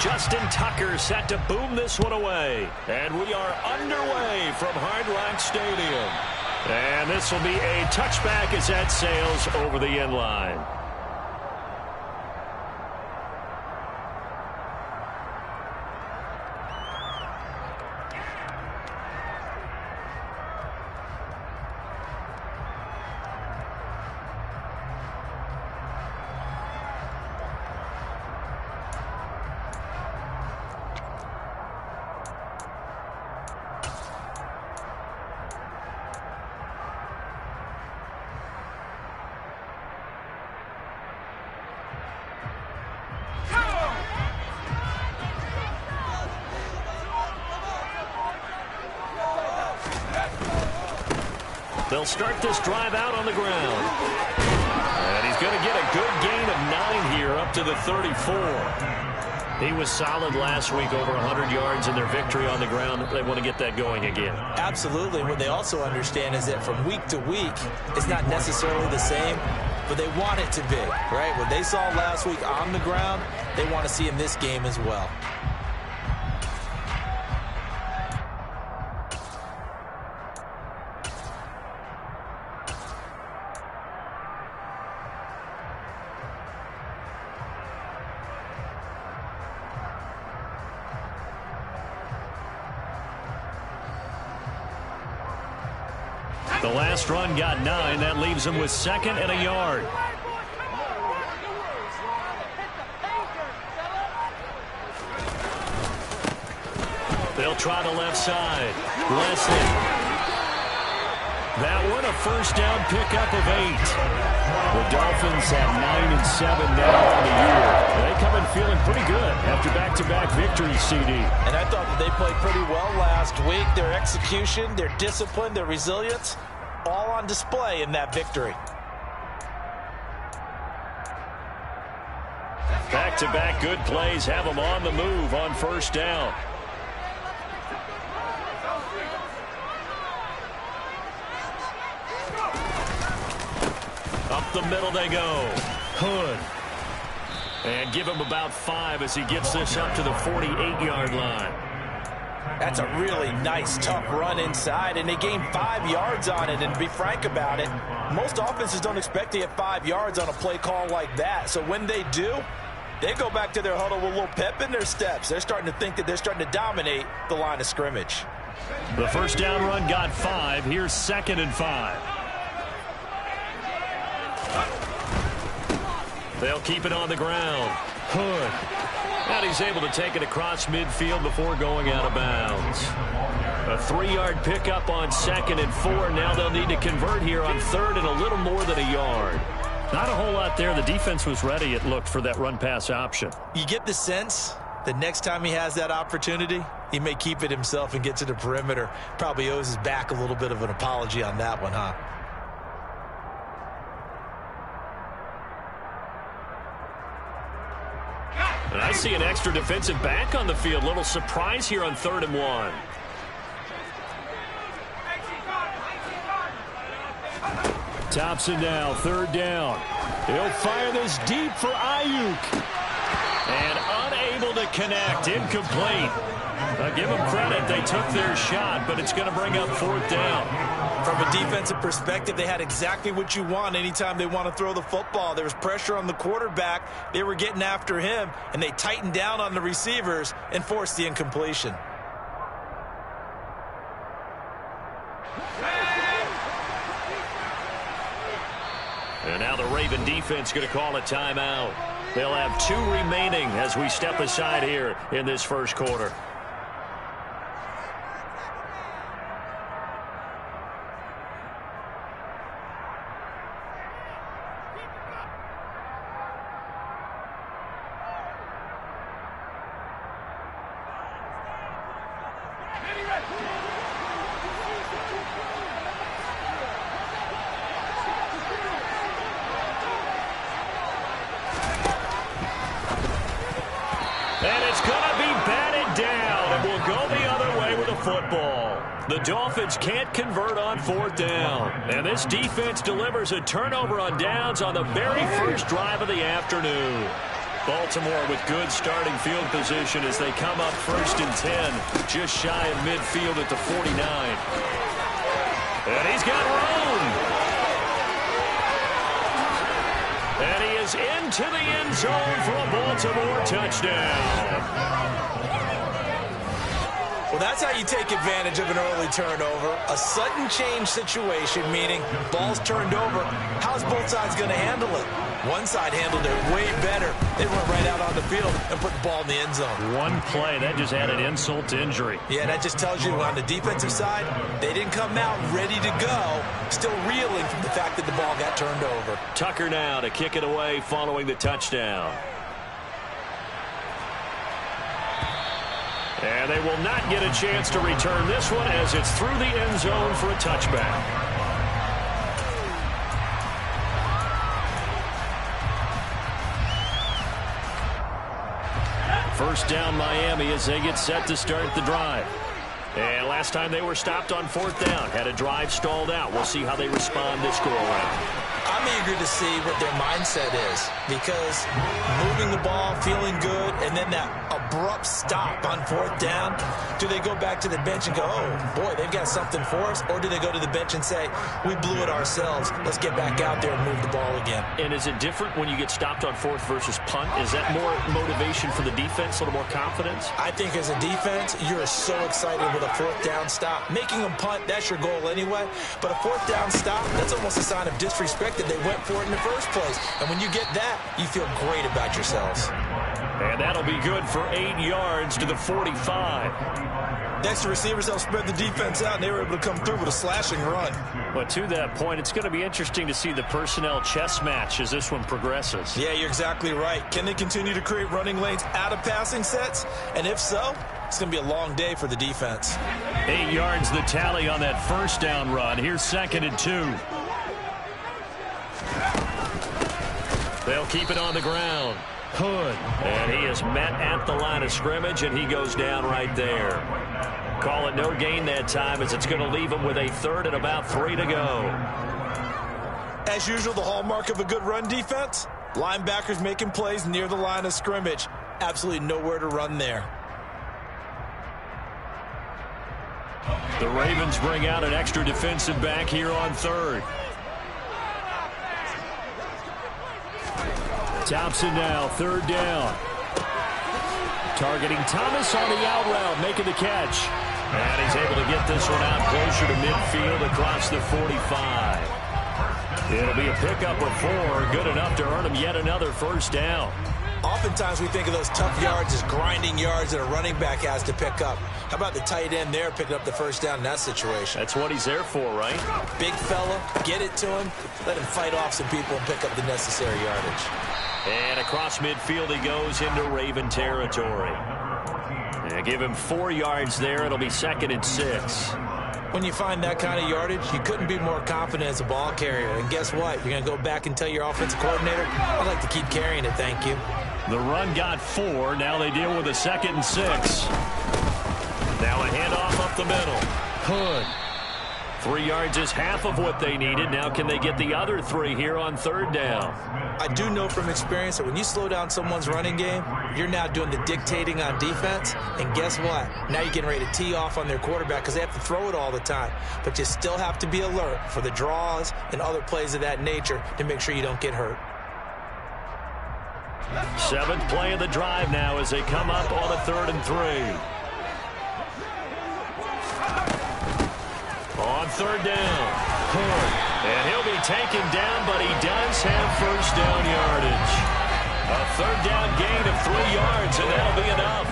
Justin Tucker set to boom this one away. And we are underway from Hard Rock Stadium. And this will be a touchback as that sails over the end line. They'll start this drive out on the ground. And he's going to get a good gain of 9 here up to the 34. He was solid last week, over 100 yards in their victory on the ground. They want to get that going again. Absolutely. What they also understand is that from week to week, it's not necessarily the same, but they want it to be, right? What they saw last week on the ground, they want to see in this game as well. The last run got 9. That leaves him with 2nd and a yard. They'll try the left side. Leslie. That one a first down pickup of 8. The Dolphins have 9 and 7 now on the year. They come in feeling pretty good after back-to-back victories, CD. And I thought that they played pretty well last week. Their execution, their discipline, their resilience, all on display in that victory. Back-to-back good plays have them on the move on first down. Up the middle they go. Hood. And give him about 5 as he gets this up to the 48-yard line. That's a really nice, tough run inside, and they gained 5 yards on it. And to be frank about it, most offenses don't expect to get 5 yards on a play call like that. So when they do, they go back to their huddle with a little pep in their steps. They're starting to think that they're starting to dominate the line of scrimmage. The first down run got 5. Here's 2nd and 5. They'll keep it on the ground. Hood. And he's able to take it across midfield before going out of bounds. A 3-yard pickup on 2nd and 4. Now they'll need to convert here on 3rd and a little more than a yard. Not a whole lot there. The defense was ready, it looked, for that run-pass option. You get the sense that next time he has that opportunity, he may keep it himself and get to the perimeter. Probably owes his back a little bit of an apology on that one, huh? And I see an extra defensive back on the field. Little surprise here on 3rd and 1. Thompson now, 3rd down. He'll fire this deep for Ayuk. And unable to connect. Incomplete. Give them credit. They took their shot, but it's going to bring up 4th down. From a defensive perspective, they had exactly what you want anytime they want to throw the football. There was pressure on the quarterback. They were getting after him, and they tightened down on the receivers and forced the incompletion. And now the Raven defense going to call a timeout. They'll have 2 remaining as we step aside here in this first quarter. And it's going to be batted down, and we'll go the other way with the football. The Dolphins can't convert on 4th down. And this defense delivers a turnover on downs on the very first drive of the afternoon. Baltimore with good starting field position as they come up 1st and 10, just shy of midfield at the 49. And he's got room. And he is into the end zone for a Baltimore touchdown. Well, that's how you take advantage of an early turnover. A sudden change situation, meaning ball's turned over. How's both sides going to handle it? One side handled it way better. They went right out on the field and put the ball in the end zone. One play, that just added insult to injury. Yeah, that just tells you on the defensive side, they didn't come out ready to go, still reeling from the fact that the ball got turned over. Tucker now to kick it away following the touchdown. And they will not get a chance to return this one as it's through the end zone for a touchback. First down Miami as they get set to start the drive. And last time they were stopped on 4th down, had a drive stalled out. We'll see how they respond this go-around. I'm eager to see what their mindset is because moving the ball, feeling good, and then that abrupt stop on 4th down, do they go back to the bench and go, oh, boy, they've got something for us? Or do they go to the bench and say, we blew it ourselves. Let's get back out there and move the ball again. And is it different when you get stopped on 4th versus punt? Is that more motivation for the defense, a little more confidence? I think as a defense, you're so excited with a 4th down stop. Making them punt, that's your goal anyway. But a 4th down stop, that's almost a sign of disrespect that they went for it in the first place. And when you get that, you feel great about yourselves. And that'll be good for 8 yards to the 45. Next, the receivers helped spread the defense out, and they were able to come through with a slashing run. But to that point, it's going to be interesting to see the personnel chess match as this one progresses. Yeah, you're exactly right. Can they continue to create running lanes out of passing sets? And if so, it's going to be a long day for the defense. 8 yards the tally on that first down run. Here's 2nd and 2. They'll keep it on the ground. Hood. And he is met at the line of scrimmage, and he goes down right there. Call it no gain that time as it's going to leave him with a 3rd and about 3 to go. As usual, the hallmark of a good run defense, linebackers making plays near the line of scrimmage. Absolutely nowhere to run there. The Ravens bring out an extra defensive back here on 3rd. Thompson now, 3rd down. Targeting Thomas on the out route, making the catch. And he's able to get this one out closer to midfield across the 45. It'll be a pickup of 4, good enough to earn him yet another 1st down. Oftentimes we think of those tough yards as grinding yards that a running back has to pick up. How about the tight end there picking up the 1st down in that situation? That's what he's there for, right? Big fella, get it to him, let him fight off some people and pick up the necessary yardage. And across midfield he goes into Raven territory. And give him 4 yards there. It'll be 2nd and 6. When you find that kind of yardage, you couldn't be more confident as a ball carrier. And guess what? You're going to go back and tell your offensive coordinator, I'd like to keep carrying it, thank you. The run got 4. Now they deal with a 2nd and 6. Now a handoff up the middle. Hood. 3 yards is half of what they needed. Now can they get the other 3 here on 3rd down? I do know from experience that when you slow down someone's running game, you're now doing the dictating on defense. And guess what? Now you're getting ready to tee off on their quarterback because they have to throw it all the time. But you still have to be alert for the draws and other plays of that nature to make sure you don't get hurt. 7th play of the drive now as they come up on a 3rd and 3. On 3rd down, Hood. And he'll be taken down, but he does have 1st down yardage. A 3rd down gain of 3 yards, and that'll be enough.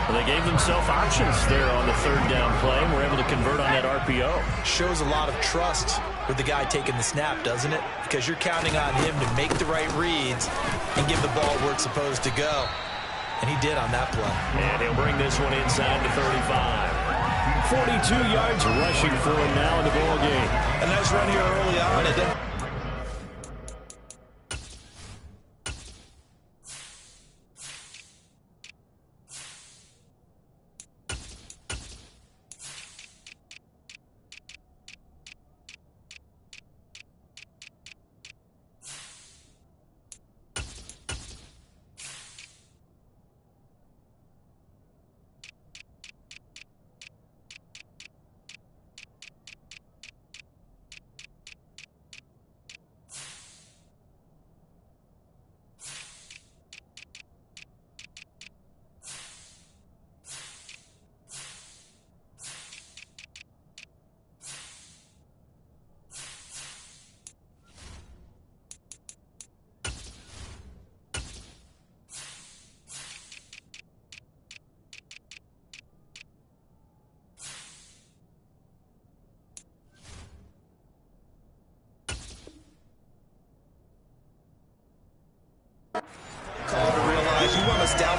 Well, they gave themselves options there on the 3rd down play, and were able to convert on that RPO. Shows a lot of trust with the guy taking the snap, doesn't it? Because you're counting on him to make the right reads and give the ball where it's supposed to go. And he did on that play. And he'll bring this one inside the 35. 42 yards rushing for him now in the ball game. A nice run here early on. It didn't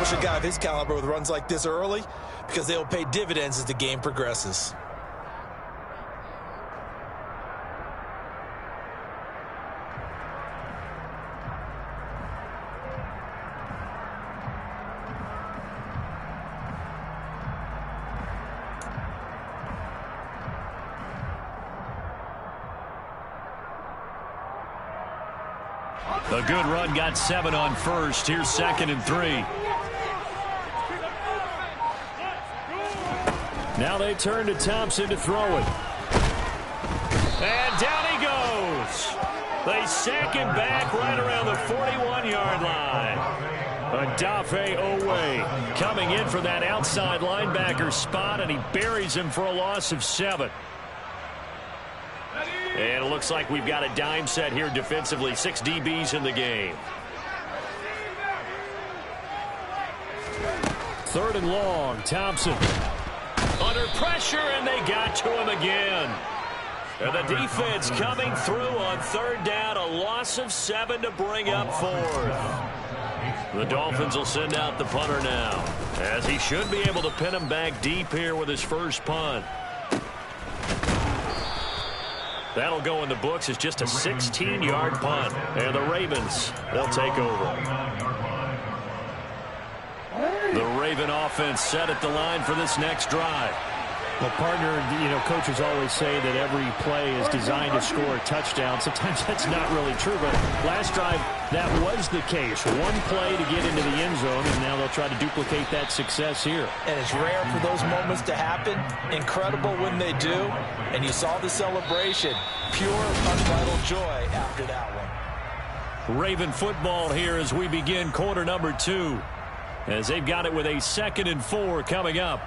establish a guy of his caliber with runs like this early because they'll pay dividends as the game progresses. A good run got 7 on first. Here's 2nd and 3. Now they turn to Thompson to throw it. And down he goes. They sack him back right around the 41-yard line. Odafe Owe coming in for that outside linebacker spot, and he buries him for a loss of 7. And it looks like we've got a dime set here defensively. 6 DBs in the game. 3rd and long. Thompson under pressure, and they got to him again. And the defense coming through on 3rd down. A loss of 7 to bring up 4th. The Dolphins will send out the punter now, as he should be able to pin him back deep here with his first punt. That'll go in the books as just a 16-yard punt. And the Ravens, they'll take over. The Raven offense set at the line for this next drive. Well, partner, coaches always say that every play is designed to score a touchdown. Sometimes that's not really true, but last drive, that was the case. One play to get into the end zone, and now they'll try to duplicate that success here. And it's rare for those moments to happen. Incredible when they do. And you saw the celebration. Pure, unbridled joy after that one. Raven football here as we begin quarter number 2. As they've got it with a 2nd and 4 coming up.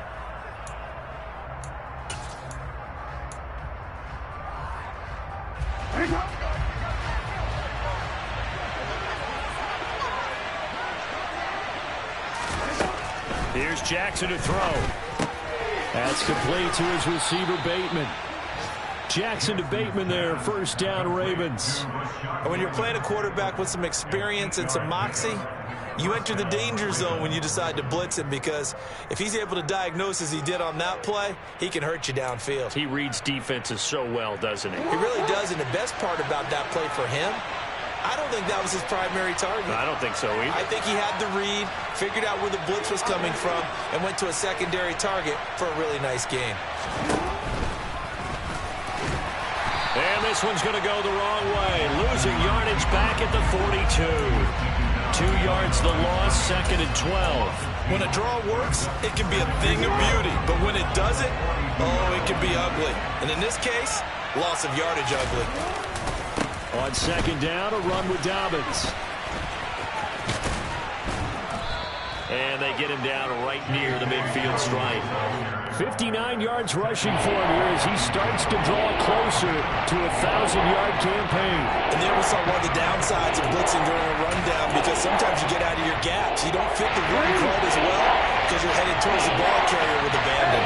Here's Jackson to throw. That's complete to his receiver, Bateman. Jackson to Bateman there, 1st down, Ravens. When you're playing a quarterback with some experience and some moxie, you enter the danger zone when you decide to blitz him, because if he's able to diagnose as he did on that play, he can hurt you downfield. He reads defenses so well, doesn't he? He really does, and the best part about that play for him, I don't think that was his primary target. I don't think so either. I think he had the read, figured out where the blitz was coming from, and went to a secondary target for a really nice gain. And this one's going to go the wrong way. Losing yardage back at the 42. 2 yards the loss, 2nd and 12. When a draw works, it can be a thing of beauty. But when it doesn't, oh, it can be ugly. And in this case, loss of yardage ugly. On 2nd down, a run with Dobbins. And they get him down right near the midfield stripe. 59 yards rushing for him here as he starts to draw closer to a 1,000-yard campaign. And there we saw one of the downsides of blitzing during a rundown, because sometimes you get out of your gaps. You don't fit the run quite as well because you're headed towards the ball carrier with abandon.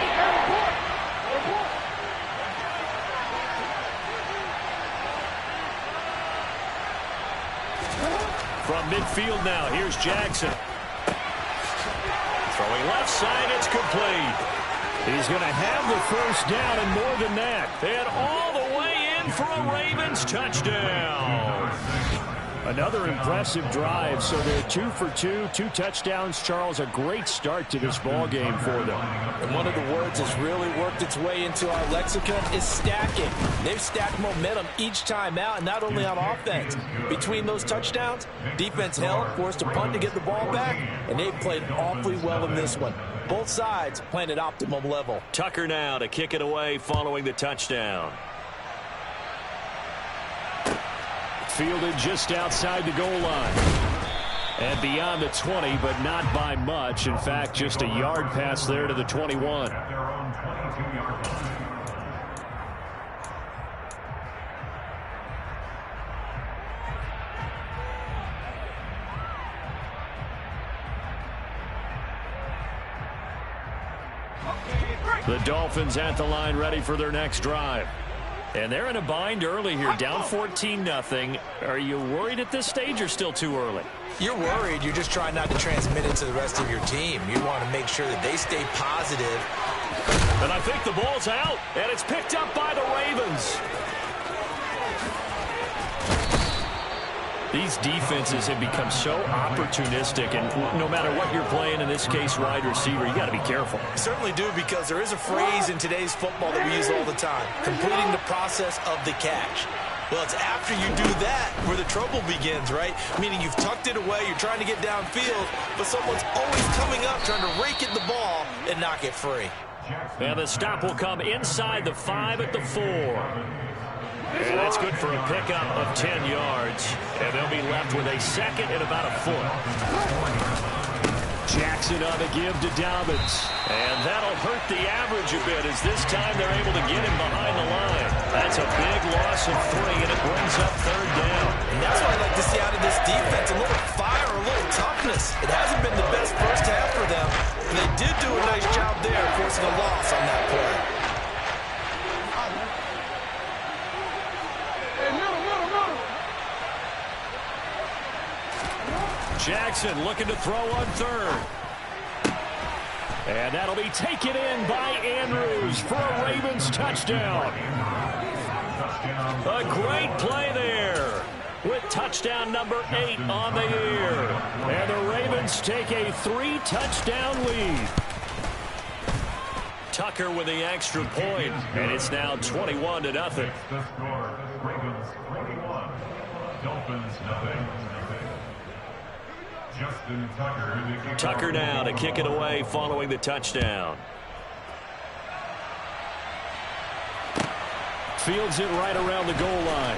From midfield now, here's Jackson. Throwing left side, it's complete. He's going to have the 1st down and more than that. And all the way in for a Ravens touchdown. Another impressive drive. So they're 2 for 2, 2 touchdowns. Charles, a great start to this ball game for them. And one of the words that's really worked its way into our lexicon is stacking. They've stacked momentum each time out, and not only on offense. Between those touchdowns, defense held, forced a punt to get the ball back, and they played awfully well in this one. Both sides playing at optimum level. Tucker now to kick it away following the touchdown. Fielded just outside the goal line. And beyond the 20, but not by much. In fact, just a yard pass there to the 21. The Dolphins at the line, ready for their next drive. And they're in a bind early here, down 14-0. Are you worried at this stage or still too early? You're worried. You're just trying not to transmit it to the rest of your team. You want to make sure that they stay positive. And I think the ball's out, and it's picked up by the Ravens. These defenses have become so opportunistic, and no matter what you're playing, in this case wide receiver, you got to be careful. Certainly do, because there is a phrase in today's football that we use all the time, completing the process of the catch. Well, it's after you do that where the trouble begins, right? Meaning you've tucked it away, you're trying to get downfield, but someone's always coming up trying to rake at the ball and knock it free. And the stop will come inside the 5 at the 4. And that's good for a pickup of 10 yards. And they'll be left with a second and about a foot. Jackson on the give to Dobbins. And that'll hurt the average a bit as this time they're able to get him behind the line. That's a big loss of 3, and it brings up 3rd down. And that's what I like to see out of this defense, a little fire, a little toughness. It hasn't been the best first half for them, and they did do a nice job there forcing a loss on that play. Jackson looking to throw on 3rd. And that'll be taken in by Andrews for a Ravens touchdown. A great play there with touchdown number 8 on the year. And the Ravens take a 3-touchdown lead. Tucker with the extra point, and it's now 21-0. Ravens 21, Dolphins nothing. Tucker now to kick it away following the touchdown. Fields it right around the goal line.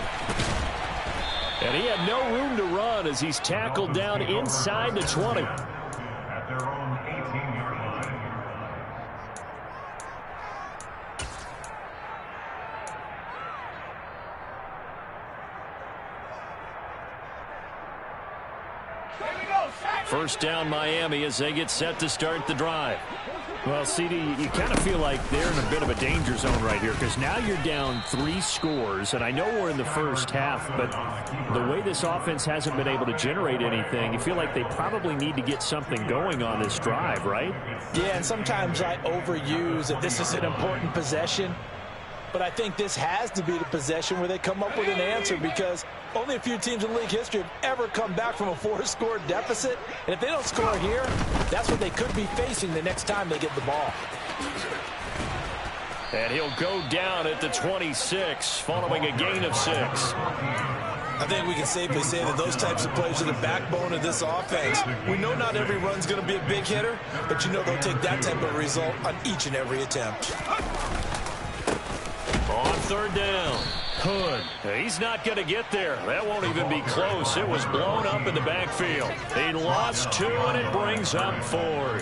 And he had no room to run as he's tackled down inside the 20. At their own 18-yard line. First down Miami as they get set to start the drive. Well, CD, you kind of feel like they're in a bit of a danger zone right here because now you're down 3 scores, and I know we're in the first half, but the way this offense hasn't been able to generate anything, you feel like they probably need to get something going on this drive, right? Yeah, and sometimes I overuse that this is an important possession, but I think this has to be the possession where they come up with an answer because only a few teams in league history have ever come back from a 4-score deficit. And if they don't score here, that's what they could be facing the next time they get the ball. And he'll go down at the 26 following a gain of 6. I think we can safely say that those types of plays are the backbone of this offense. We know not every run's going to be a big hitter, but you know they'll take that type of result on each and every attempt. On 3rd down, Hood. He's not going to get there. That won't even be close. It was blown up in the backfield. He lost 2, and it brings up 4th.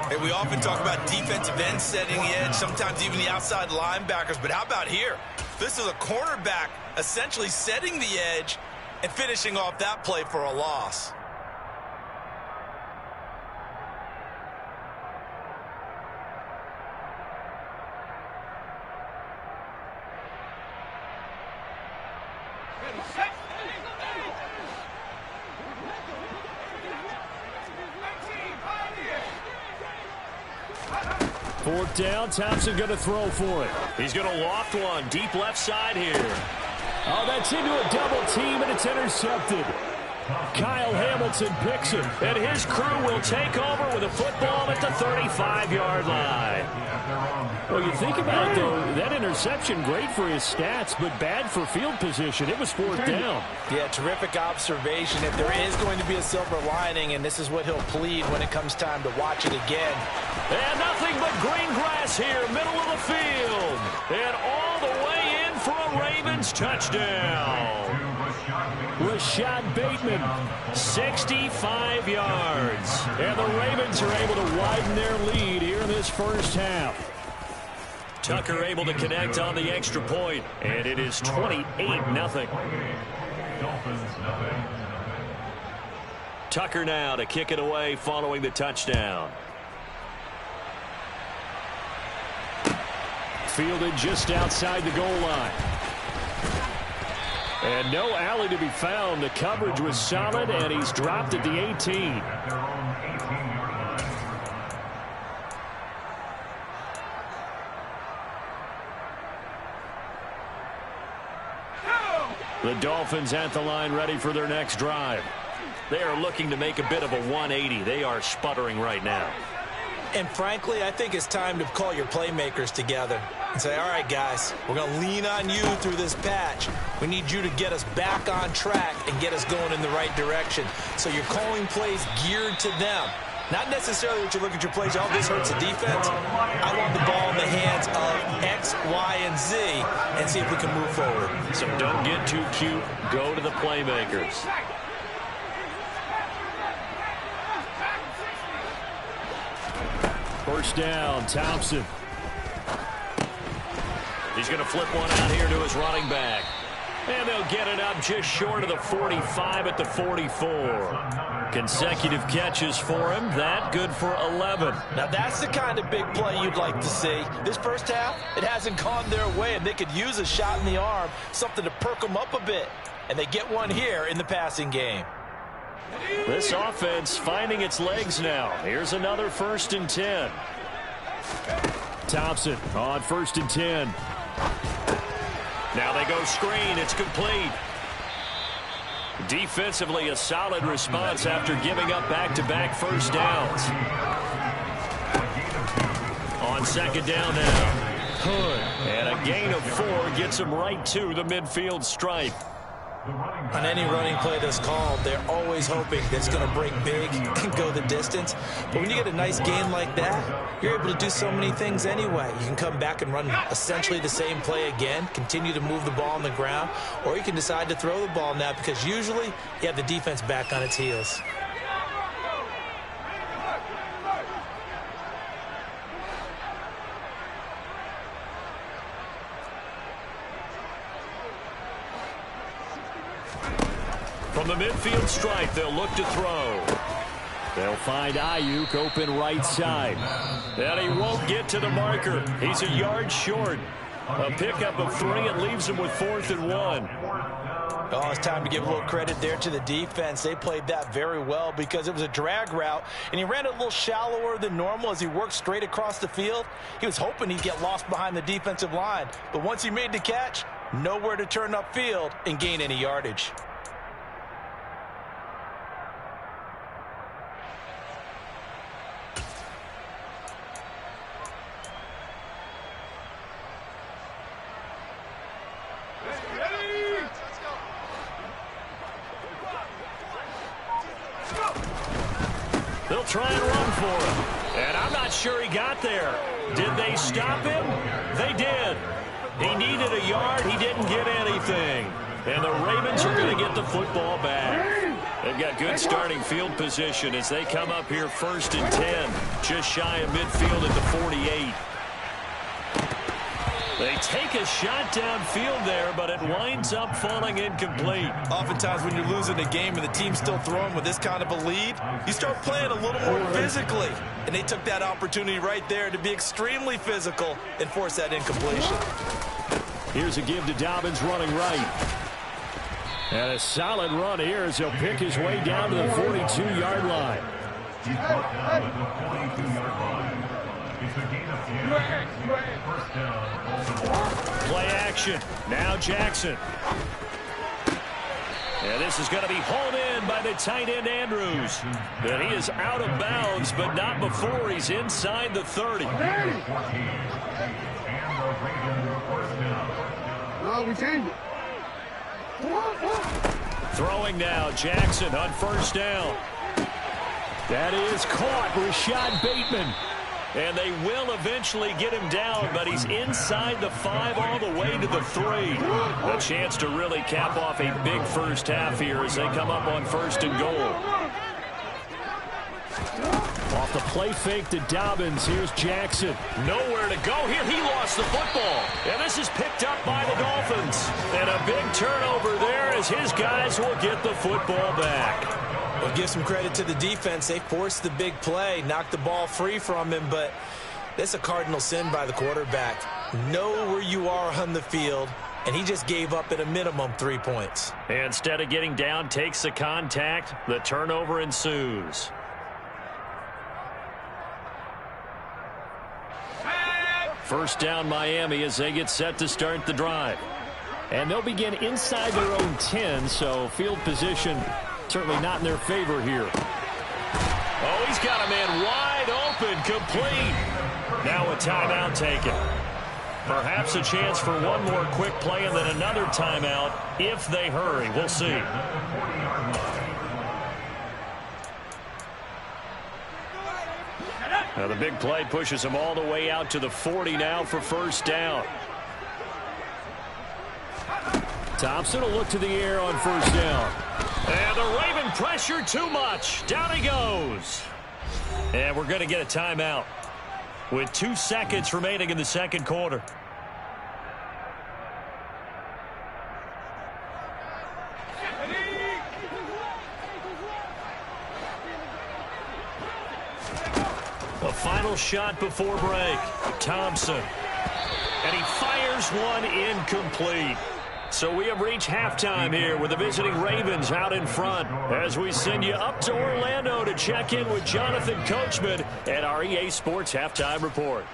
Hey, we often talk about defensive ends setting the edge, sometimes even the outside linebackers. But how about here? This is a cornerback essentially setting the edge and finishing off that play for a loss. Fourth down, Thompson going to throw for it. He's going to loft one deep left side here. Oh, that's into a double team, and it's intercepted. Kyle Hamilton picks it. And his crew will take over with a football at the 35-yard line. Well, you think about it, though, that interception, great for his stats, but bad for field position. It was 4th down. Yeah, terrific observation. If there is going to be a silver lining, and this is what he'll plead when it comes time to watch it again. And nothing but green grass here, middle of the field. And all the way in for a Ravens touchdown. Rashad Bateman, 65 yards. And the Ravens are able to widen their lead here in this first half. Tucker able to connect on the extra point, and it is 28-0. Tucker now to kick it away following the touchdown. Fielded just outside the goal line. And no alley to be found. The coverage was solid, and he's dropped at the 18. At their own 18-yard line. The Dolphins at the line, ready for their next drive. They are looking to make a bit of a 180. They are sputtering right now. And frankly, I think it's time to call your playmakers together and say, all right, guys, we're going to lean on you through this patch. We need you to get us back on track and get us going in the right direction. So you're calling plays geared to them. Not necessarily that you look at your plays, oh, this hurts the defense. I want the ball in the hands of X, Y, and Z and see if we can move forward. So don't get too cute. Go to the playmakers. First down, Thompson. He's going to flip one out here to his running back. And they'll get it up just short of the 45 at the 44. Consecutive catches for him. That good for 11. Now that's the kind of big play you'd like to see. This first half, it hasn't gone their way, and they could use a shot in the arm, something to perk them up a bit. And they get one here in the passing game. This offense finding its legs now. Here's another 1st and 10. Thompson on 1st and 10. Now they go screen. It's complete. Defensively, a solid response after giving up back-to-back first downs. On 2nd down now. Hood. And a gain of 4 gets him right to the midfield stripe. On any running play that's called, they're always hoping that it's going to break big and go the distance. But when you get a nice gain like that, you're able to do so many things anyway. You can come back and run essentially the same play again, continue to move the ball on the ground, or you can decide to throw the ball now because usually you have the defense back on its heels. From the midfield stripe, they'll look to throw. They'll find Ayuk open right side. And he won't get to the marker. He's a yard short. A pickup of 3. It leaves him with 4th and 1. Oh, it's time to give a little credit there to the defense. They played that very well because it was a drag route, and he ran it a little shallower than normal as he worked straight across the field. He was hoping he'd get lost behind the defensive line, but once he made the catch, nowhere to turn upfield and gain any yardage. They'll try and run for him. And I'm not sure he got there. Did they stop him? They did. He needed a yard. He didn't get anything. And the Ravens are going to get the football back. They've got good starting field position as they come up here 1st and 10. Just shy of midfield at the 48. They take a shot downfield there, but it winds up falling incomplete. Oftentimes when you're losing a game and the team's still throwing with this kind of a lead, you start playing a little more physically. And they took that opportunity right there to be extremely physical and force that incompletion. Here's a give to Dobbins running right. And a solid run here as he'll pick his way down to the 42-yard line. He's brought down at the 42-yard line. It's a gain of 10. First down. Play action. Now Jackson. And this is going to be hauled in by the tight end Andrews. And he is out of bounds, but not before he's inside the 30. And the Ravens first down. No, we changed it. Throwing now, Jackson on 1st down. That is caught, Rashad Bateman. And they will eventually get him down, but he's inside the 5 all the way to the 3. A chance to really cap off a big first half here as they come up on 1st and goal. Off the play fake to Dobbins. Here's Jackson. Nowhere to go here. He lost the football. And this is picked up by the Dolphins. And a big turnover there as his guys will get the football back. Well, give some credit to the defense. They forced the big play, knocked the ball free from him, but that's a cardinal sin by the quarterback. Know where you are on the field, and he just gave up at a minimum 3 points. Instead of getting down, takes the contact. The turnover ensues. First down Miami as they get set to start the drive. And they'll begin inside their own 10, so field position certainly not in their favor here. Oh, he's got a man wide open, complete. Now a timeout taken. Perhaps a chance for one more quick play and then another timeout if they hurry. We'll see. Now the big play pushes them all the way out to the 40 now for first down. Thompson will look to the air on first down. And the Raven pressure too much. Down he goes. And we're going to get a timeout with 2 seconds remaining in the second quarter. A final shot before break. Thompson. And he fires one incomplete. So we have reached halftime here with the visiting Ravens out in front as we send you up to Orlando to check in with Jonathan Coachman at our EA Sports Halftime Report.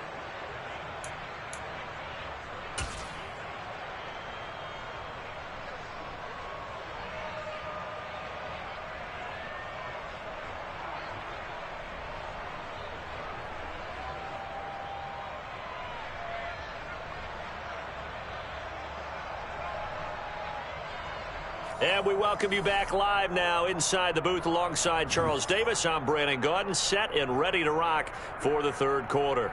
And we welcome you back live now inside the booth alongside Charles Davis. I'm Brandon Gaudin, set and ready to rock for the third quarter.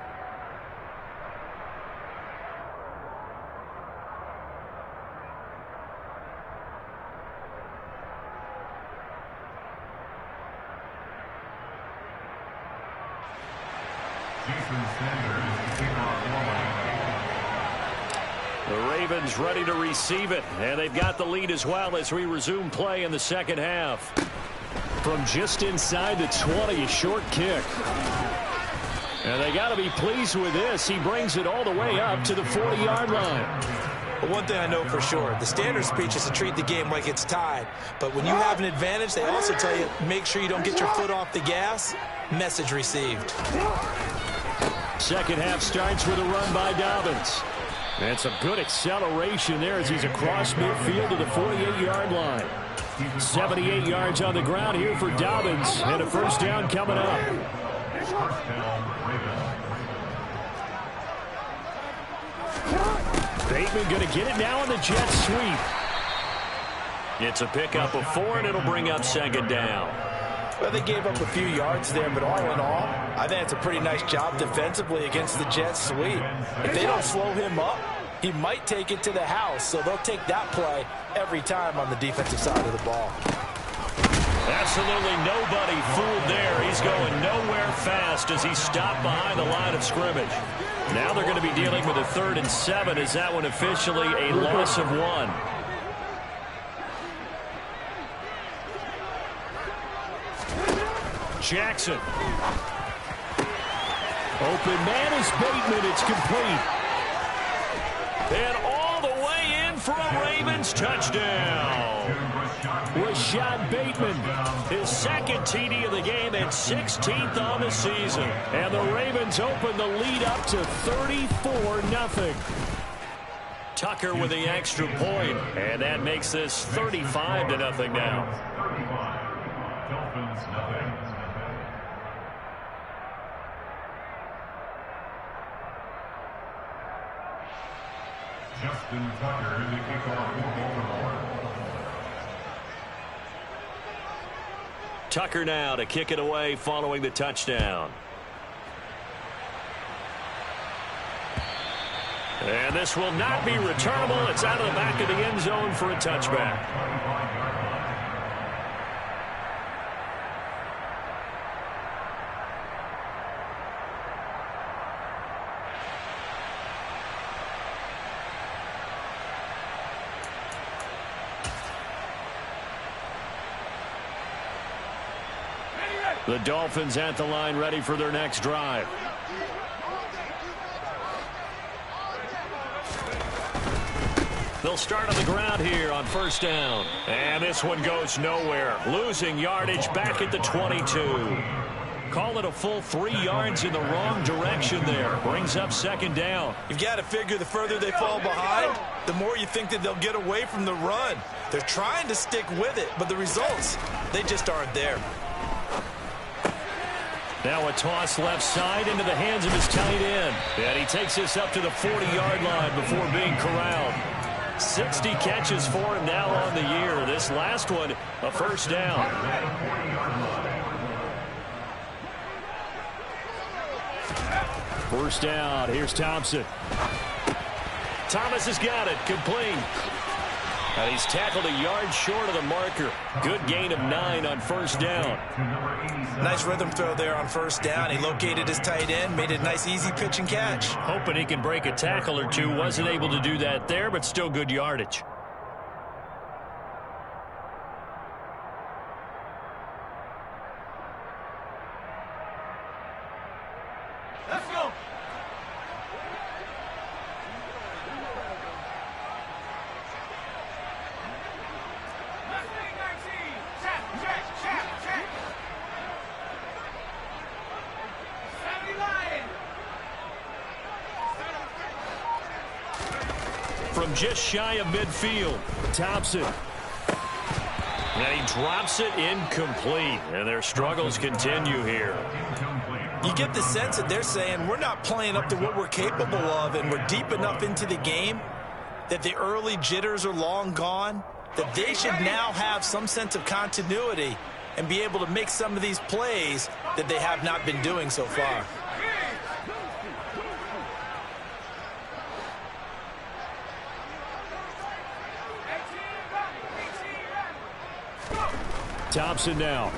The Ravens ready to receive it, and they've got the lead as well as we resume play in the second half. From just inside the 20, a short kick. And they got to be pleased with this. He brings it all the way up to the 40-yard line. But one thing I know for sure, the standard speech is to treat the game like it's tied. But when you have an advantage, they also tell you, make sure you don't get your foot off the gas. Message received. Second half starts with a run by Dobbins. And some good acceleration there as he's across midfield to the 48-yard line. 78 yards on the ground here for Dobbins, and a first down coming up. Bateman going to get it now on the jet sweep. It's a pickup of 4, and it'll bring up second down. Well, they gave up a few yards there, but all in all, I think it's a pretty nice job defensively against the jet sweep. If they don't slow him up, he might take it to the house, so they'll take that play every time on the defensive side of the ball. Absolutely nobody fooled there. He's going nowhere fast as he stopped behind the line of scrimmage. Now they're going to be dealing with a 3rd and 7 as that one officially a loss of 1. Jackson. Open man is Bateman. It's complete. And all the way in for a Ravens touchdown. Rashad Bateman, his second TD of the game and 16th on the season. And the Ravens open the lead up to 34-0. Tucker with the extra point, and that makes this 35-0 now. Dolphins, nothing. Justin Tucker in the kickoff for Baltimore. Tucker now to kick it away following the touchdown. And this will not be returnable. It's out of the back of the end zone for a touchback. The Dolphins at the line ready for their next drive. They'll start on the ground here on first down. And this one goes nowhere. Losing yardage back at the 22. Call it a full 3 yards in the wrong direction there. Brings up second down. You've got to figure the further they fall behind, the more you think that they'll get away from the run. They're trying to stick with it, but the results, they just aren't there. Now a toss left side into the hands of his tight end. And he takes this up to the 40-yard line before being corralled. 60 catches for him now on the year. This last one, a first down. First down. Here's Thompson. Thomas has got it. Complete. And he's tackled a yard short of the marker. Good gain of 9 on first down. Nice rhythm throw there on first down. He located his tight end, made it a nice easy pitch and catch. Hoping he can break a tackle or two. Wasn't able to do that there, but still good yardage. Let's go. From just shy of midfield, Thompson. And he drops it incomplete. And their struggles continue here. You get the sense that they're saying we're not playing up to what we're capable of, and we're deep enough into the game that the early jitters are long gone, that they should now have some sense of continuity and be able to make some of these plays that they have not been doing so far. Thompson now.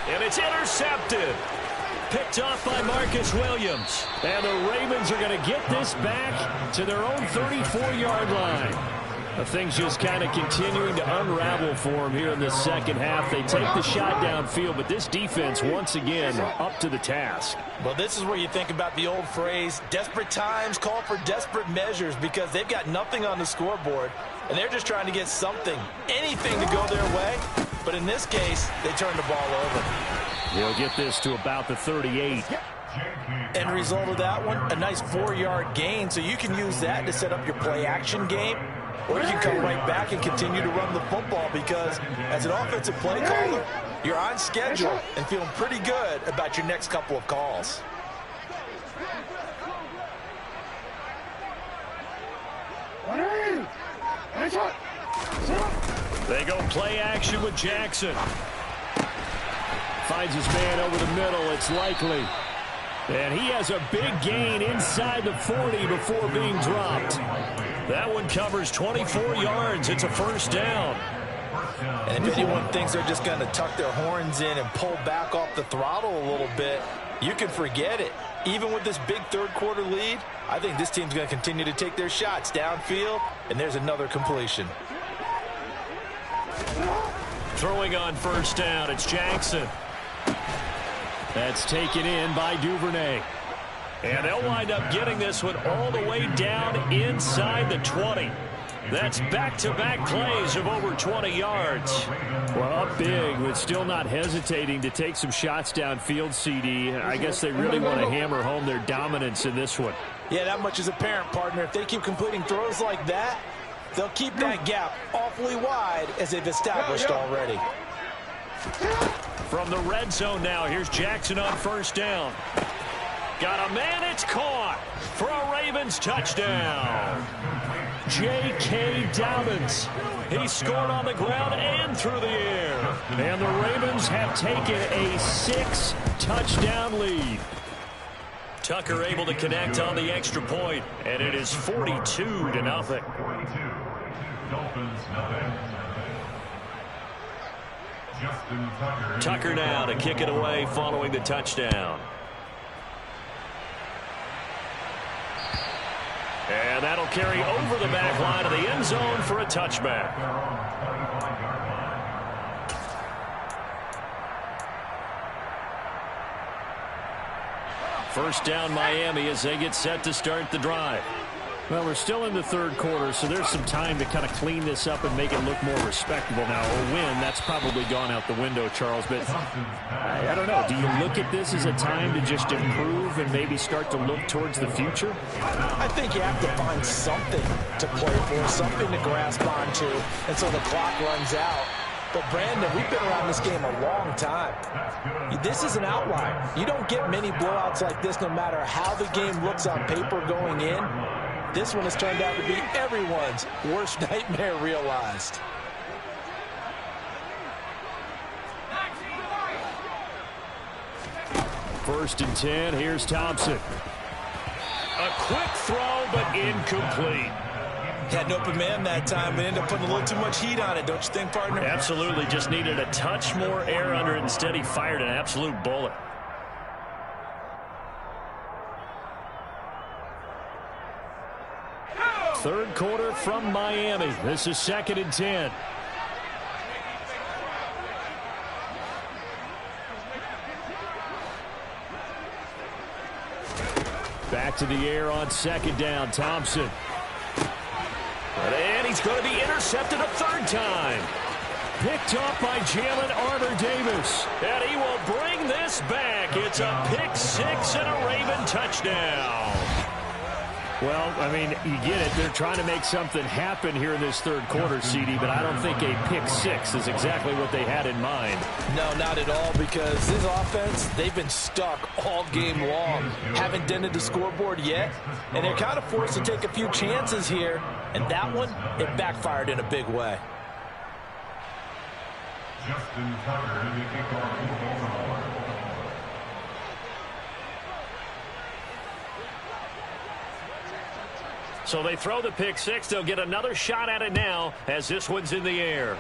And it's intercepted. Picked off by Marcus Williams. And the Ravens are going to get this back to their own 34-yard line. Things just kind of continuing to unravel for them here in the second half. They take the shot downfield, but this defense, once again, up to the task. Well, this is where you think about the old phrase, desperate times call for desperate measures, because they've got nothing on the scoreboard, and they're just trying to get something, anything to go their way. But in this case, they turn the ball over. He'll get this to about the 38. End result of that one, a nice 4-yard gain, so you can use that to set up your play-action game. Or you can come right back and continue to run the football, because as an offensive play caller, you're on schedule and feeling pretty good about your next couple of calls. They go play action with Jackson. Finds his man over the middle. It's Likely. And he has a big gain inside the 40 before being dropped. That one covers 24 yards. It's a first down. And if anyone thinks they're just going to tuck their horns in and pull back off the throttle a little bit, you can forget it. Even with this big third-quarter lead, I think this team's going to continue to take their shots downfield, and there's another completion. Throwing on first down, it's Jackson. That's taken in by Duvernay. And they'll wind up getting this one all the way down inside the 20. That's back-to-back plays of over 20 yards. Well, up big, but still not hesitating to take some shots downfield, CD. I guess they really want to hammer home their dominance in this one. Yeah, that much is apparent, partner. If they keep completing throws like that, they'll keep that gap awfully wide, as they've established already. From the red zone now, here's Jackson on first down. Got a man, it's caught for a Ravens touchdown. J.K. Dobbins. He scored on the ground and through the air. And the Ravens have taken a 6-touchdown lead. Tucker able to connect on the extra point, and it is 42-0. Dolphins, nothing. Tucker now to kick it away following the touchdown. And that'll carry over the back line of the end zone for a touchback. First down Miami as they get set to start the drive. Well, we're still in the third quarter, so there's some time to kind of clean this up and make it look more respectable now. A win, that's probably gone out the window, Charles. But I don't know. Do you look at this as a time to just improve and maybe start to look towards the future? I think you have to find something to play for, something to grasp onto, and so the clock runs out. But, Brandon, we've been around this game a long time. This is an outlier. You don't get many blowouts like this no matter how the game looks on paper going in. This one has turned out to be everyone's worst nightmare realized. First and 10, here's Thompson. A quick throw, but incomplete. Had an open man that time, but ended up putting a little too much heat on it, don't you think, partner? Absolutely, just needed a touch more air under it. Instead, he fired an absolute bullet. Third quarter from Miami. This is 2nd and 10. Back to the air on 2nd down. Thompson. And he's going to be intercepted a third time. Picked up by Jalen Armour-Davis. And he will bring this back. It's a pick six and a Raven touchdown. Well, I mean, you get it. They're trying to make something happen here in this third quarter, CD, but I don't think a pick six is exactly what they had in mind. No, not at all, because this offense, they've been stuck all game long. Haven't dented the scoreboard yet, and they're kind of forced to take a few chances here, and that one, it backfired in a big way. Justin Tucker to the kickoff. So they throw the pick six. They'll get another shot at it now as this one's in the air.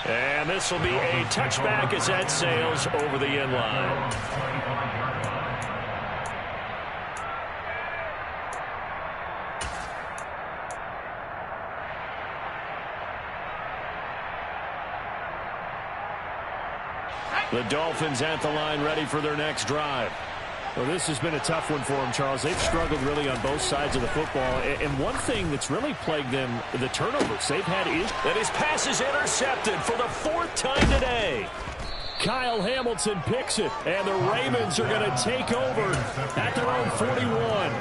And this will be a touchback as that sails over the end line. The Dolphins at the line ready for their next drive. Well, this has been a tough one for them, Charles. They've struggled really on both sides of the football. And one thing that's really plagued them, the turnovers. They've had issues. And his pass is intercepted for the fourth time today. Kyle Hamilton picks it, and the Ravens are going to take over at their own 41.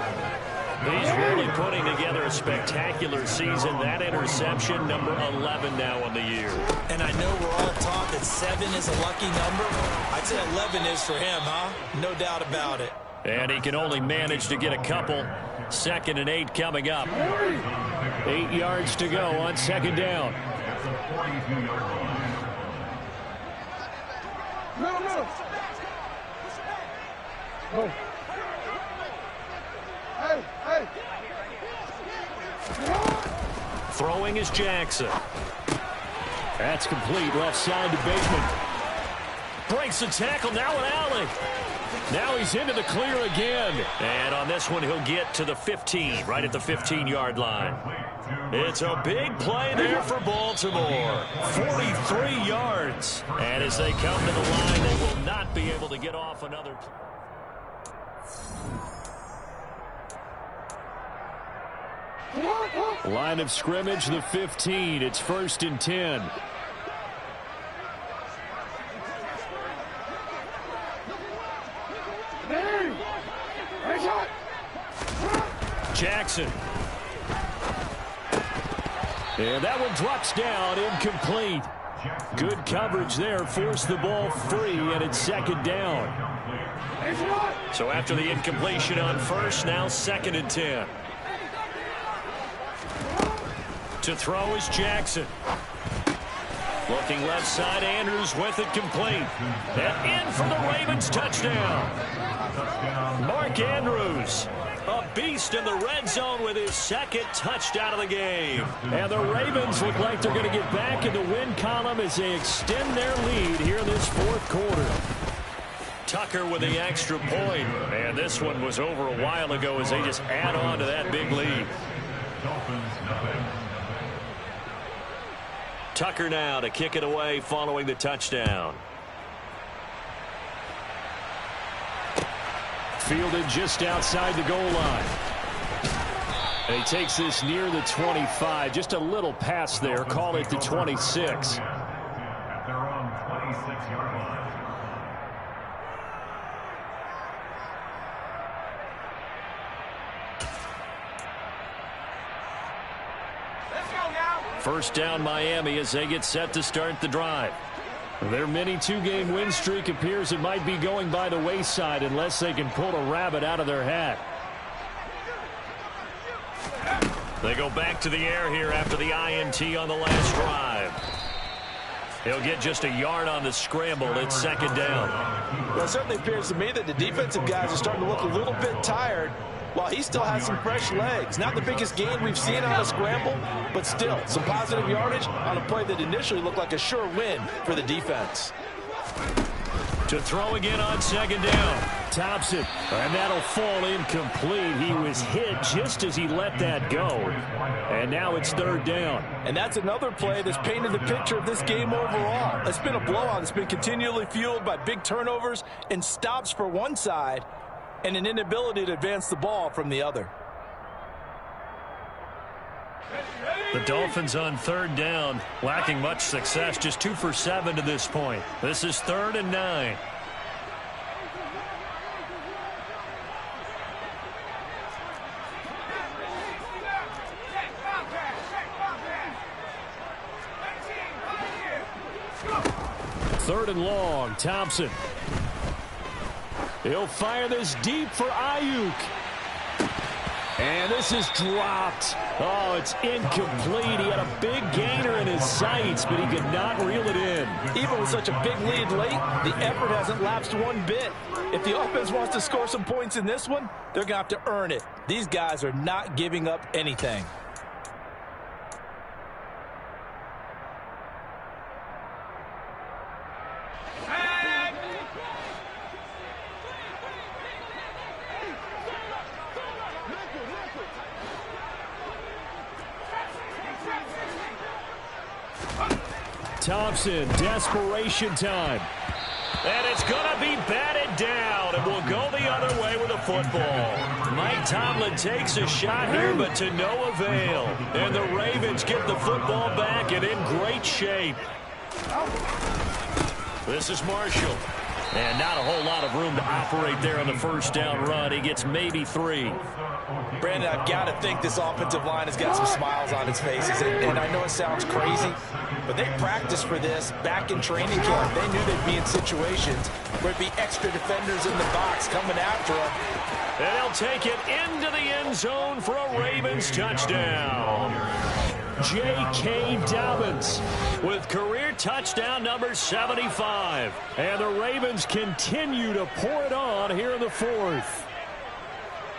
He's really putting together a spectacular season. That interception, number 11 now on the year. And I know we're all taught that 7 is a lucky number. I'd say 11 is for him, huh? No doubt about it. And he can only manage to get a couple. 2nd and 8 coming up. 8 yards to go on 2nd down. No. Hey. Throwing is Jackson. That's complete. Left side to Bateman. Breaks the tackle. Now an alley. Now he's into the clear again. And on this one, he'll get to the 15, right at the 15-yard line. It's a big play there for Baltimore. 43 yards. And as they come to the line, they will not be able to get off another play. Line of scrimmage, the 15. It's 1st and 10. Jackson. And that one drops down, incomplete. Good coverage there, forced the ball free, and it's 2nd down. So after the incompletion on first, now 2nd and 10. To throw is Jackson. Looking left side, Andrews with it complete. And in for the Ravens touchdown. Mark Andrews, a beast in the red zone with his 2nd touchdown of the game. And the Ravens look like they're going to get back in the win column as they extend their lead here in this 4th quarter. Tucker with the extra point. And this one was over a while ago as they just add on to that big lead. Tucker now to kick it away following the touchdown. Fielded just outside the goal line. And he takes this near the 25. Just a little pass there. Call it the 26. At their own 26-yard line. First down Miami as they get set to start the drive. Their mini two-game win streak appears it might be going by the wayside unless they can pull a rabbit out of their hat. They go back to the air here after the INT on the last drive. He'll get just a yard on the scramble. It's second down. Well, it certainly appears to me that the defensive guys are starting to look a little bit tired, while he still has some fresh legs. Not the biggest gain we've seen on a scramble, but still some positive yardage on a play that initially looked like a sure win for the defense. To throw again on second down. Thompson, and that'll fall incomplete. He was hit just as he let that go. And now it's third down. And that's another play that's painted the picture of this game overall. It's been a blowout. It's been continually fueled by big turnovers and stops for one side and an inability to advance the ball from the other. The Dolphins on third down, lacking much success, just 2 for 7 to this point. This is 3rd and 9. Third and long, Thompson. He'll fire this deep for Ayuk. And this is dropped. Oh, it's incomplete. He had a big gainer in his sights, but he could not reel it in. Even with such a big lead late, the effort hasn't lapsed one bit. If the offense wants to score some points in this one, they're going to have to earn it. These guys are not giving up anything. Thompson, desperation time. And it's going to be batted down, and we'll go the other way with the football. Mike Tomlin takes a shot here, but to no avail. And the Ravens get the football back and in great shape. This is Marshall. And not a whole lot of room to operate there on the first down run. He gets maybe 3. Brandon, I've got to think this offensive line has got some smiles on its faces. And I know it sounds crazy, but they practiced for this back in training camp. They knew they'd be in situations where it'd be extra defenders in the box coming after them. And they'll take it into the end zone for a Ravens touchdown. J.K. Dobbins with career touchdown number 75. And the Ravens continue to pour it on here in the 4th.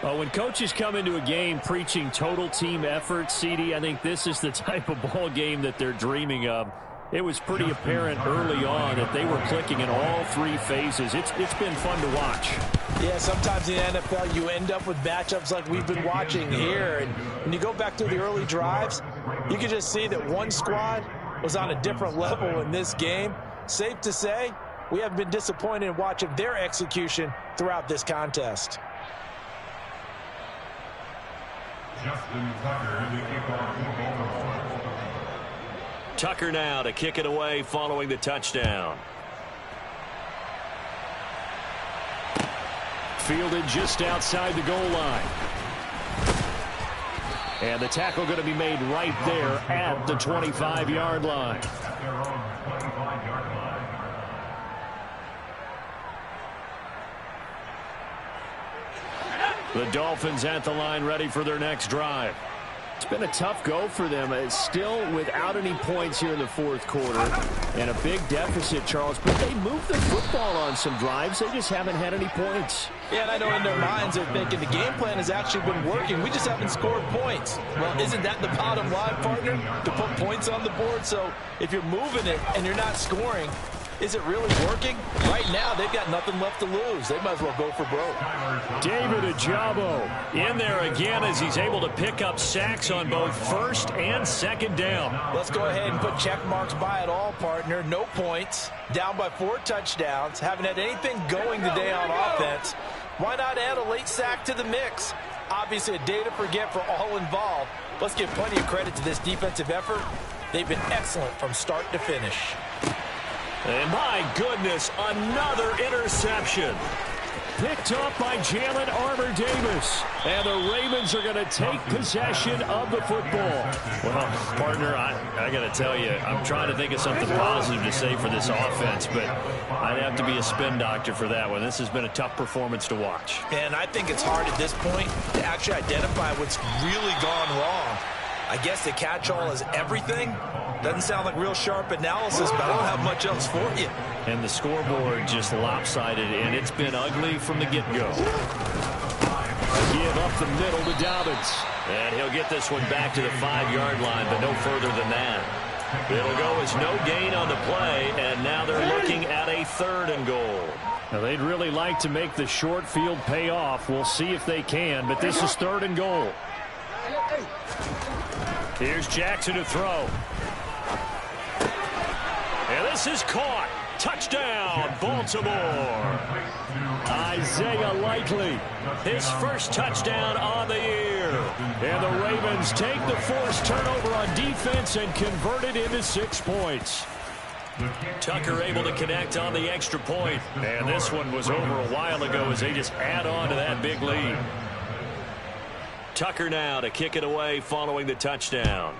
Well, when coaches come into a game preaching total team effort, CD, I think this is the type of ball game that they're dreaming of. It was pretty apparent early on that they were clicking in all 3 phases. It's been fun to watch. Yeah, sometimes in the NFL you end up with matchups like we've been watching here. And when you go back to the early drives, you can just see that one squad was on a different level in this game. Safe to say, we haven't been disappointed in watching their execution throughout this contest. Justin Tucker, the kickoff. Tucker now to kick it away following the touchdown. Fielded just outside the goal line. And the tackle going to be made right there at the 25-yard line. At their own 25-yard line. The Dolphins at the line ready for their next drive. It's been a tough go for them. It's still without any points here in the 4th quarter. And a big deficit, Charles. But they moved the football on some drives. They just haven't had any points. Yeah, and I know in their minds they're thinking the game plan has actually been working. We just haven't scored points. Well, isn't that the bottom line, partner? To put points on the board. So if you're moving it and you're not scoring, is it really working? Right now, they've got nothing left to lose. They might as well go for broke. David Ajabo in there again as he's able to pick up sacks on both first and second down. Let's go ahead and put check marks by it all, partner. No points. Down by 4 touchdowns. Haven't had anything going today on offense. Why not add a late sack to the mix? Obviously a day to forget for all involved. Let's give plenty of credit to this defensive effort. They've been excellent from start to finish. And my goodness, another interception. Picked up by Jalen Armour-Davis. And the Ravens are going to take possession of the football. Well, partner, I got to tell you, I'm trying to think of something positive to say for this offense, but I'd have to be a spin doctor for that one. This has been a tough performance to watch. And I think it's hard at this point to actually identify what's really gone wrong. I guess the catch-all is everything. Doesn't sound like real sharp analysis, but I don't have much else for you. And the scoreboard just lopsided, and it's been ugly from the get-go. Give up the middle to Dobbins. And he'll get this one back to the 5-yard line, but no further than that. It'll go as no gain on the play, and now they're looking at a 3rd and goal. Now, they'd really like to make the short field pay off. We'll see if they can, but this is 3rd and goal. Here's Jackson to throw. And this is caught. Touchdown, Baltimore. Isaiah Likely, his first touchdown on the year. And the Ravens take the forced turnover on defense and convert it into 6 points. Tucker able to connect on the extra point. And this one was over a while ago as they just add on to that big lead. Tucker now to kick it away following the touchdown.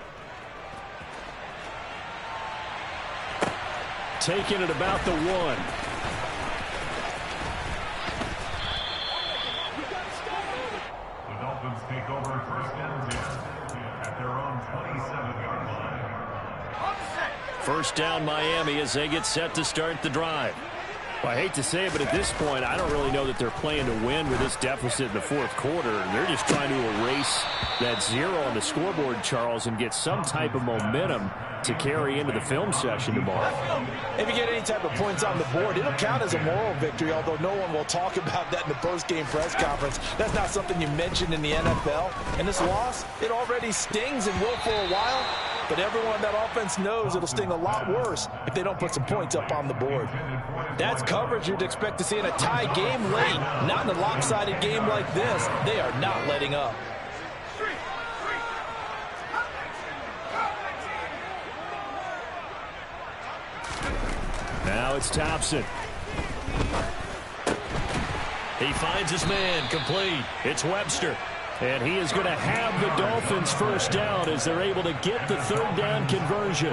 Taking it about the 1. The Dolphins take over 1st and 10 at their own 27-yard line. First down Miami as they get set to start the drive. Well, I hate to say it, but at this point, I don't really know that they're playing to win with this deficit in the 4th quarter. They're just trying to erase that 0 on the scoreboard, Charles, and get some type of momentum to carry into the film session tomorrow. If you get any type of points on the board, it'll count as a moral victory, although no one will talk about that in the post-game press conference. That's not something you mentioned in the NFL. And this loss, it already stings and will for a while, but everyone on that offense knows it'll sting a lot worse if they don't put some points up on the board. That's coverage you'd expect to see in a tie game late. Not in a lopsided game like this. They are not letting up. Now it's Thompson. He finds his man, complete. It's Webster. And he is going to have the Dolphins first down as they're able to get the 3rd down conversion.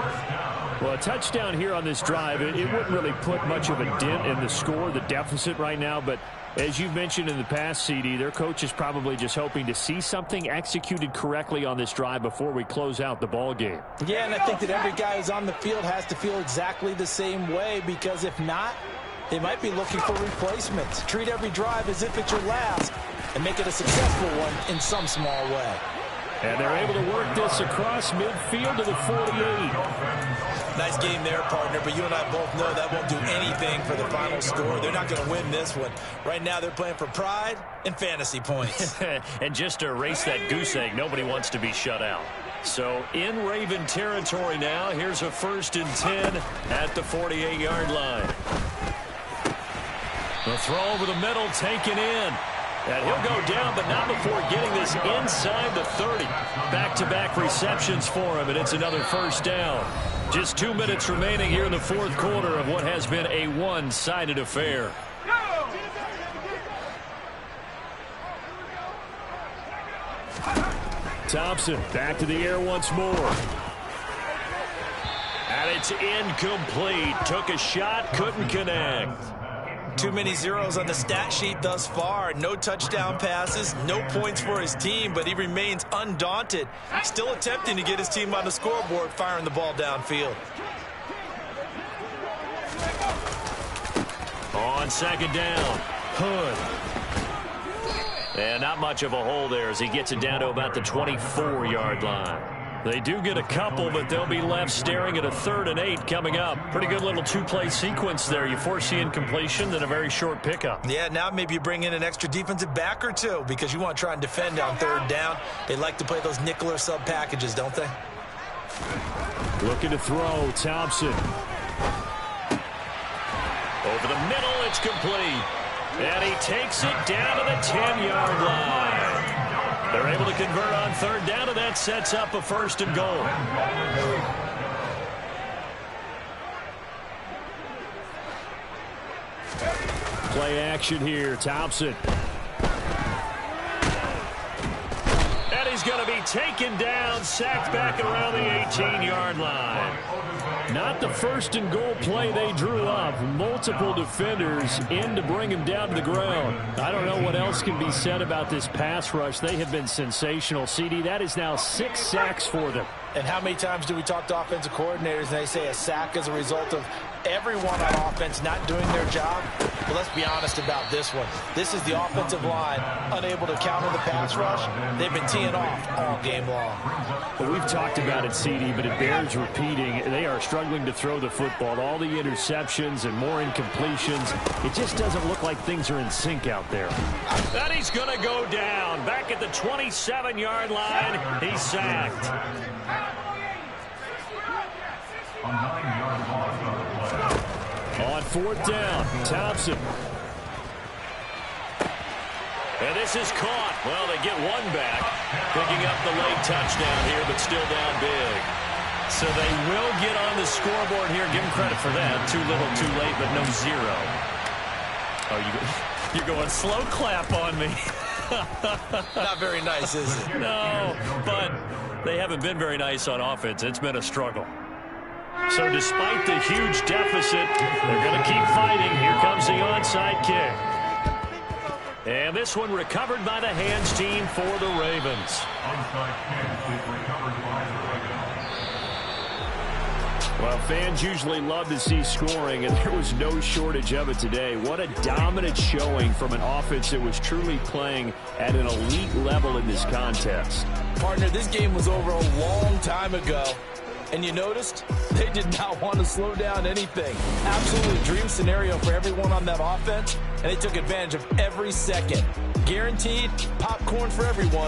Well, a touchdown here on this drive, it wouldn't really put much of a dent in the score, the deficit right now. But as you've mentioned in the past, CD, their coach is probably just hoping to see something executed correctly on this drive before we close out the ball game. Yeah, and I think that every guy who's on the field has to feel exactly the same way, because if not, they might be looking for replacements. Treat every drive as if it's your last and make it a successful one in some small way. And they're able to work this across midfield to the 48. Nice game there, partner, but you and I both know that won't do anything for the final score. They're not going to win this one. Right now, they're playing for pride and fantasy points. And just to erase that goose egg, nobody wants to be shut out. So in Raven territory now, here's a 1st and 10 at the 48-yard line. The throw over the middle taken in. And he'll go down, but not before getting this inside the 30. Back-to-back receptions for him, and it's another 1st down. Just 2 minutes remaining here in the 4th quarter of what has been a one-sided affair. Thompson back to the air once more. And it's incomplete. Took a shot, couldn't connect. Too many zeros on the stat sheet thus far. No touchdown passes, no points for his team, but he remains undaunted. Still attempting to get his team on the scoreboard, firing the ball downfield. On 2nd down, Hood. And not much of a hole there as he gets it down to about the 24-yard line. They do get a couple, but they'll be left staring at a 3rd and 8 coming up. Pretty good little 2-play sequence there. You force the incompletion, then a very short pickup. Yeah, now maybe you bring in an extra defensive back or two because you want to try and defend on 3rd down. They like to play those nickel or sub packages, don't they? Looking to throw, Thompson. Over the middle, it's complete. And he takes it down to the 10-yard line. They're able to convert on third down, and that sets up a 1st and goal. Play action here. Thompson. And he's going to be taken down, sacked back around the 18-yard line. Not the 1st and goal play they drew up. Multiple defenders in to bring him down to the ground. I don't know what else can be said about this pass rush. They have been sensational. CD, that is now 6 sacks for them. And how many times do we talk to offensive coordinators and they say a sack is a result of everyone on offense not doing their job? Well, let's be honest about this one. This is the offensive line unable to counter the pass rush. They've been teeing off all game long. Well, we've talked about it, CD, but it bears repeating. They are struggling to throw the football. All the interceptions and more incompletions. It just doesn't look like things are in sync out there. And he's going to go down. Back at the 27-yard line, he's sacked. A 9-yard loss on the play. On 4th down, Thompson. And this is caught. Well, they get one back, picking up the late touchdown here, but still down big. So they will get on the scoreboard here. Give them credit for that. Too little, too late, but no 0. Oh, you're going slow clap on me. Not very nice, is it? No, but they haven't been very nice on offense. It's been a struggle. So despite the huge deficit, they're going to keep fighting. Here comes the onside kick. And this one recovered by the hands team for the Ravens. Onside kick is recovered by the Ravens. Well, fans usually love to see scoring, and there was no shortage of it today. What a dominant showing from an offense that was truly playing at an elite level in this contest. Partner, this game was over a long time ago. And you noticed they did not want to slow down anything. Absolutely dream scenario for everyone on that offense, and they took advantage of every second. Guaranteed popcorn for everyone.